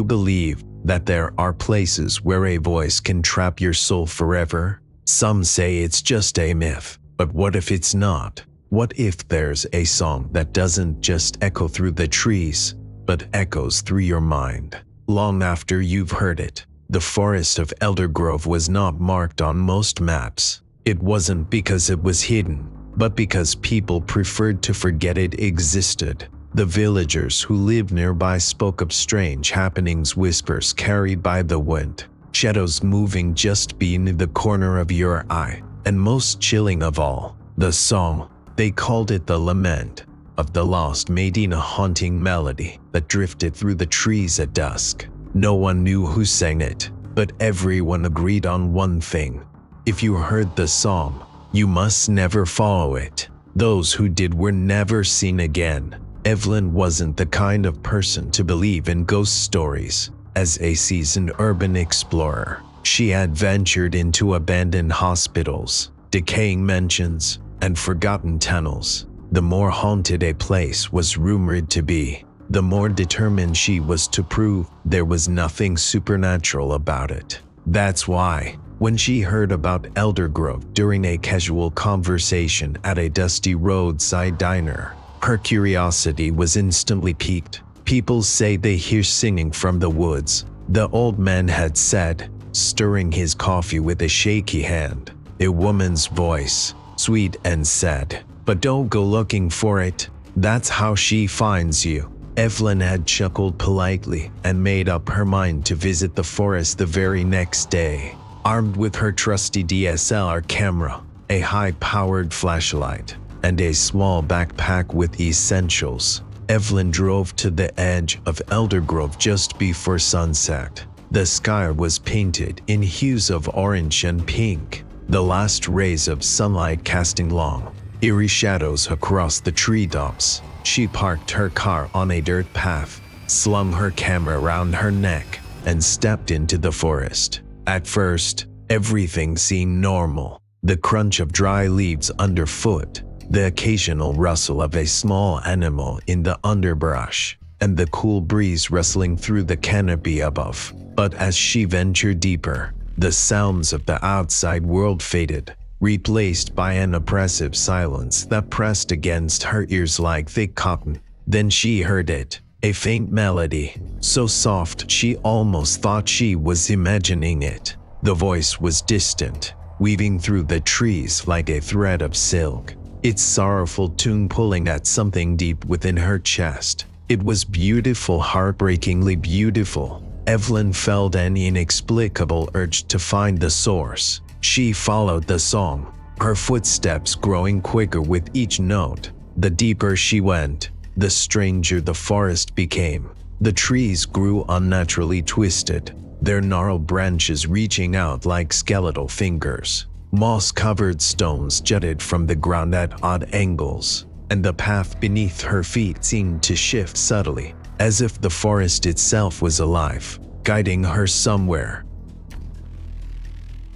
believe that there are places where a voice can trap your soul forever? Some say it's just a myth, but what if it's not? What if there's a song that doesn't just echo through the trees, but echoes through your mind, long after you've heard it? The forest of Eldergrove was not marked on most maps. It wasn't because it was hidden, but because people preferred to forget it existed. The villagers who lived nearby spoke of strange happenings, whispers carried by the wind, shadows moving just beneath the corner of your eye, and most chilling of all, the song. They called it the lament of the Lost Maiden, a haunting melody that drifted through the trees at dusk. No one knew who sang it, but everyone agreed on one thing. If you heard the song, you must never follow it. Those who did were never seen again. Evelyn wasn't the kind of person to believe in ghost stories. As a seasoned urban explorer, she had ventured into abandoned hospitals, decaying mansions, and forgotten tunnels. The more haunted a place was rumored to be, the more determined she was to prove there was nothing supernatural about it. That's why, when she heard about Eldergrove during a casual conversation at a dusty roadside diner, her curiosity was instantly piqued. People say they hear singing from the woods, the old man had said, stirring his coffee with a shaky hand. A woman's voice, sweet and sad, but don't go looking for it. That's how she finds you. Evelyn had chuckled politely and made up her mind to visit the forest the very next day. Armed with her trusty DSLR camera, a high-powered flashlight, and a small backpack with essentials, Evelyn drove to the edge of Eldergrove just before sunset. The sky was painted in hues of orange and pink, the last rays of sunlight casting long, eerie shadows across the treetops. She parked her car on a dirt path, slung her camera around her neck, and stepped into the forest. At first, everything seemed normal. The crunch of dry leaves underfoot, the occasional rustle of a small animal in the underbrush, and the cool breeze rustling through the canopy above. But as she ventured deeper, the sounds of the outside world faded, replaced by an oppressive silence that pressed against her ears like thick cotton. Then she heard it, a faint melody, so soft she almost thought she was imagining it. The voice was distant, weaving through the trees like a thread of silk, its sorrowful tune pulling at something deep within her chest. It was beautiful, heartbreakingly beautiful. Evelyn felt an inexplicable urge to find the source. She followed the song, her footsteps growing quicker with each note. The deeper she went, the stranger the forest became. The trees grew unnaturally twisted, their gnarled branches reaching out like skeletal fingers. Moss-covered stones jutted from the ground at odd angles, and the path beneath her feet seemed to shift subtly, as if the forest itself was alive, guiding her somewhere.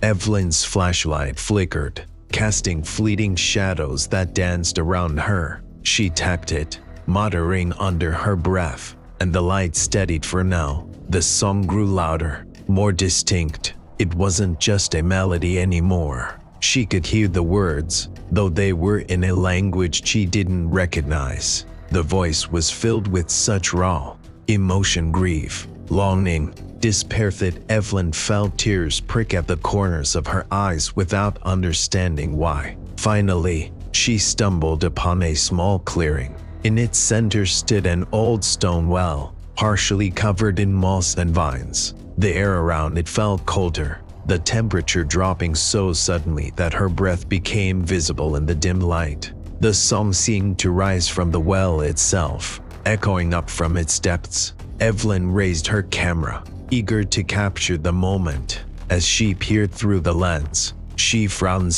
Evelyn's flashlight flickered, casting fleeting shadows that danced around her. She tapped it, muttering under her breath, and the light steadied for now. The song grew louder, more distinct. It wasn't just a melody anymore. She could hear the words, though they were in a language she didn't recognize. The voice was filled with such raw emotion, grief, longing, despair that Evelyn felt tears prick at the corners of her eyes without understanding why. Finally, she stumbled upon a small clearing. In its center stood an old stone well, partially covered in moss and vines. The air around it felt colder, the temperature dropping so suddenly that her breath became visible in the dim light. The song seemed to rise from the well itself, echoing up from its depths. Evelyn raised her camera, eager to capture the moment. As she peered through the lens, she frowned.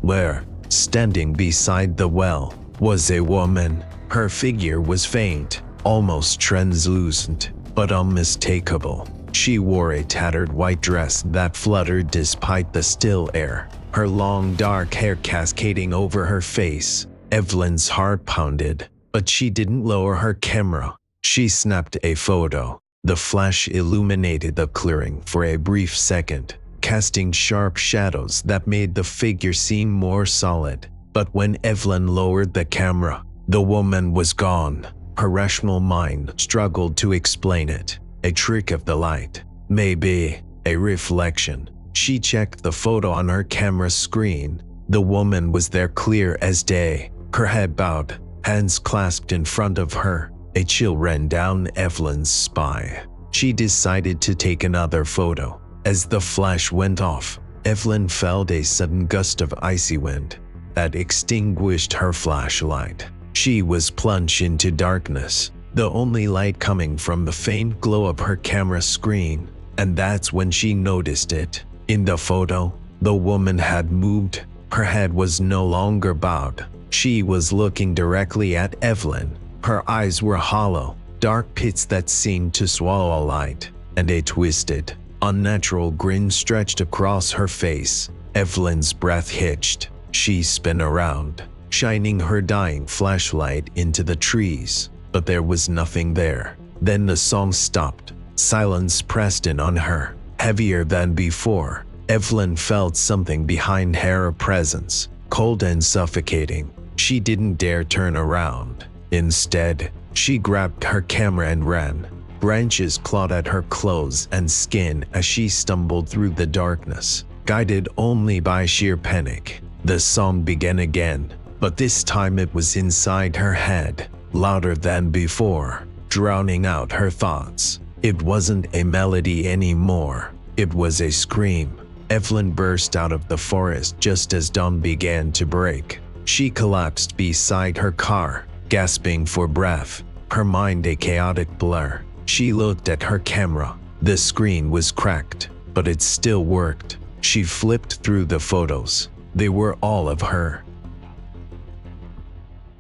Where, standing beside the well, was a woman. Her figure was faint, almost translucent, but unmistakable. She wore a tattered white dress that fluttered despite the still air, her long dark hair cascading over her face. Evelyn's heart pounded, but she didn't lower her camera. She snapped a photo, The flash illuminated the clearing for a brief second, casting sharp shadows that made the figure seem more solid. But when Evelyn lowered the camera, the woman was gone. Her rational mind struggled to explain it. A trick of the light. Maybe a reflection. She checked the photo on her camera screen. The woman was there clear as day, her head bowed, hands clasped in front of her. A chill ran down Evelyn's spine. She decided to take another photo. As the flash went off, Evelyn felt a sudden gust of icy wind that extinguished her flashlight. She was plunged into darkness, the only light coming from the faint glow of her camera screen. And that's when she noticed it. In the photo, the woman had moved. Her head was no longer bowed. She was looking directly at Evelyn. Her eyes were hollow, dark pits that seemed to swallow light, and a twisted, unnatural grin stretched across her face. Evelyn's breath hitched. She spun around, shining her dying flashlight into the trees, but there was nothing there. Then the song stopped. Silence pressed in on her, heavier than before. Evelyn felt something behind her, a presence, cold and suffocating. She didn't dare turn around. Instead, she grabbed her camera and ran. Branches clawed at her clothes and skin as she stumbled through the darkness, guided only by sheer panic. The song began again, but this time it was inside her head, louder than before, drowning out her thoughts. It wasn't a melody anymore. It was a scream. Evelyn burst out of the forest just as dawn began to break. She collapsed beside her car, gasping for breath, her mind a chaotic blur. She looked at her camera. The screen was cracked, but it still worked. She flipped through the photos. They were all of her.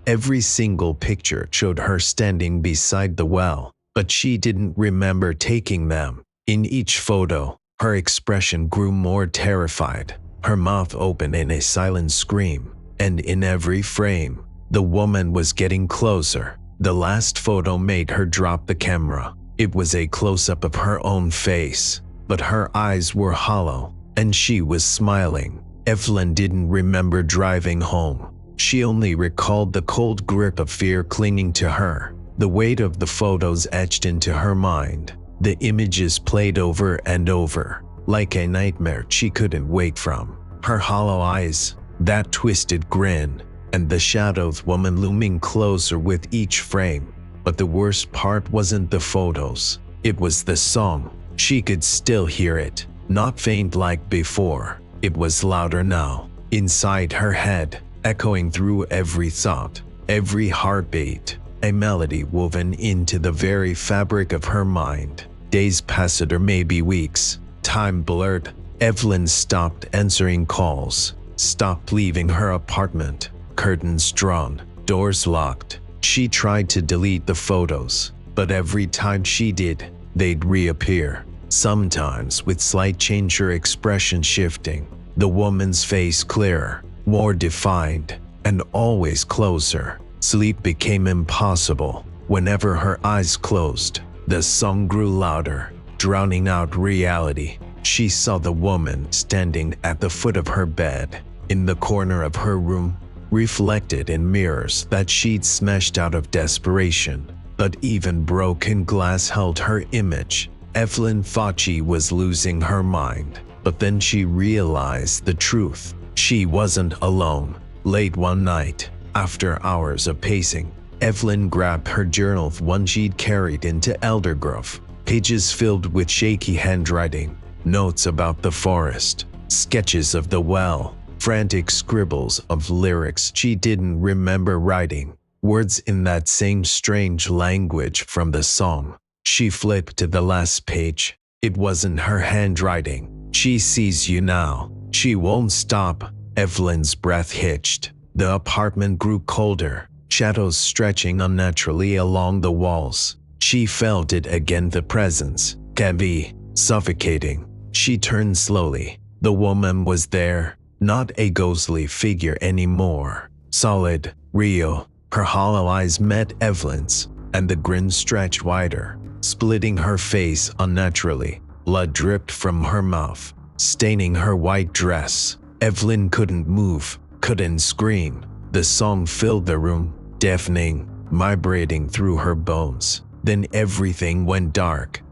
Every single picture showed her standing beside the well, but she didn't remember taking them. In each photo, her expression grew more terrified, her mouth open in a silent scream, and in every frame, the woman was getting closer. The last photo made her drop the camera. It was a close-up of her own face, but her eyes were hollow, and she was smiling. Evelyn didn't remember driving home. She only recalled the cold grip of fear clinging to her. The weight of the photos etched into her mind. The images played over and over, like a nightmare she couldn't wake from. Her hollow eyes, that twisted grin, and the shadowed woman looming closer with each frame. But the worst part wasn't the photos. It was the song. She could still hear it, not faint like before. It was louder now, inside her head, echoing through every thought, every heartbeat. A melody woven into the very fabric of her mind. Days passed, or maybe weeks. Time blurred. Evelyn stopped answering calls, stopped leaving her apartment. Curtains drawn, doors locked. She tried to delete the photos, but every time she did, they'd reappear. Sometimes with slight change, her expression shifting. The woman's face clearer, more defined, and always closer. Sleep became impossible. Whenever her eyes closed, the song grew louder, drowning out reality. She saw the woman standing at the foot of her bed, in the corner of her room, reflected in mirrors that she'd smashed out of desperation. But even broken glass held her image. Evelyn thought she was losing her mind, but then she realized the truth. She wasn't alone. Late one night, after hours of pacing, Evelyn grabbed her journal, one she'd carried into Eldergrove. Pages filled with shaky handwriting, notes about the forest, sketches of the well, frantic scribbles of lyrics she didn't remember writing, words in that same strange language from the song. She flipped to the last page. It wasn't her handwriting. She sees you now. She won't stop. Evelyn's breath hitched. The apartment grew colder, shadows stretching unnaturally along the walls. She felt it again, the presence, heavy, suffocating. She turned slowly. The woman was there, not a ghostly figure anymore. Solid, real. Her hollow eyes met Evelyn's, and the grin stretched wider. splitting her face unnaturally. Blood dripped from her mouth, staining her white dress. Evelyn couldn't move, couldn't scream. The song filled the room, deafening, vibrating through her bones. Then everything went dark.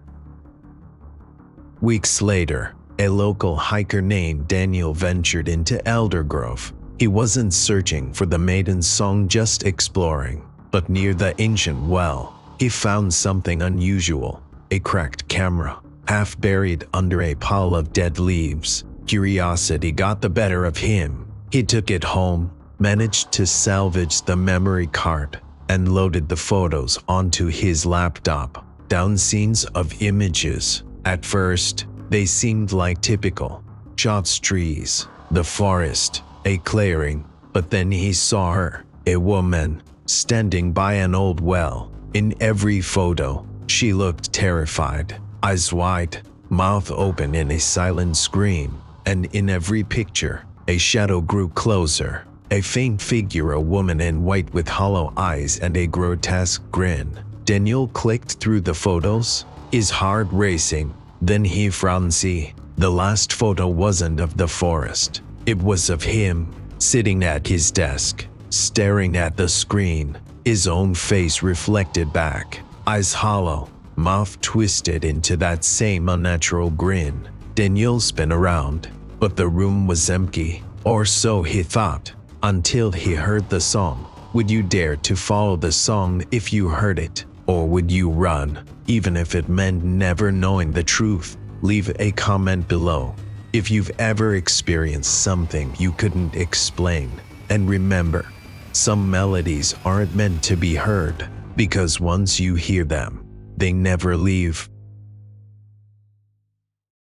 Weeks later, a local hiker named Daniel ventured into Eldergrove. He wasn't searching for the Maiden's song, just exploring. But near the ancient well, he found something unusual: a cracked camera, half buried under a pile of dead leaves. Curiosity got the better of him. He took it home, managed to salvage the memory card, and loaded the photos onto his laptop. Down scenes of images. At first, they seemed like typical shots: trees, the forest, a clearing. But then he saw her, a woman, standing by an old well. In every photo, she looked terrified, eyes wide, mouth open in a silent scream. And in every picture, a shadow grew closer. A faint figure, a woman in white with hollow eyes and a grotesque grin. Daniel clicked through the photos, his heart racing. Then he frowned. See, the last photo wasn't of the forest. It was of him, sitting at his desk, staring at the screen, his own face reflected back, eyes hollow, mouth twisted into that same unnatural grin. Daniel spun around, but the room was empty, or so he thought, until he heard the song. Would you dare to follow the song if you heard it? Or would you run, even if it meant never knowing the truth? Leave a comment below if you've ever experienced something you couldn't explain. And remember, some melodies aren't meant to be heard, because once you hear them, they never leave.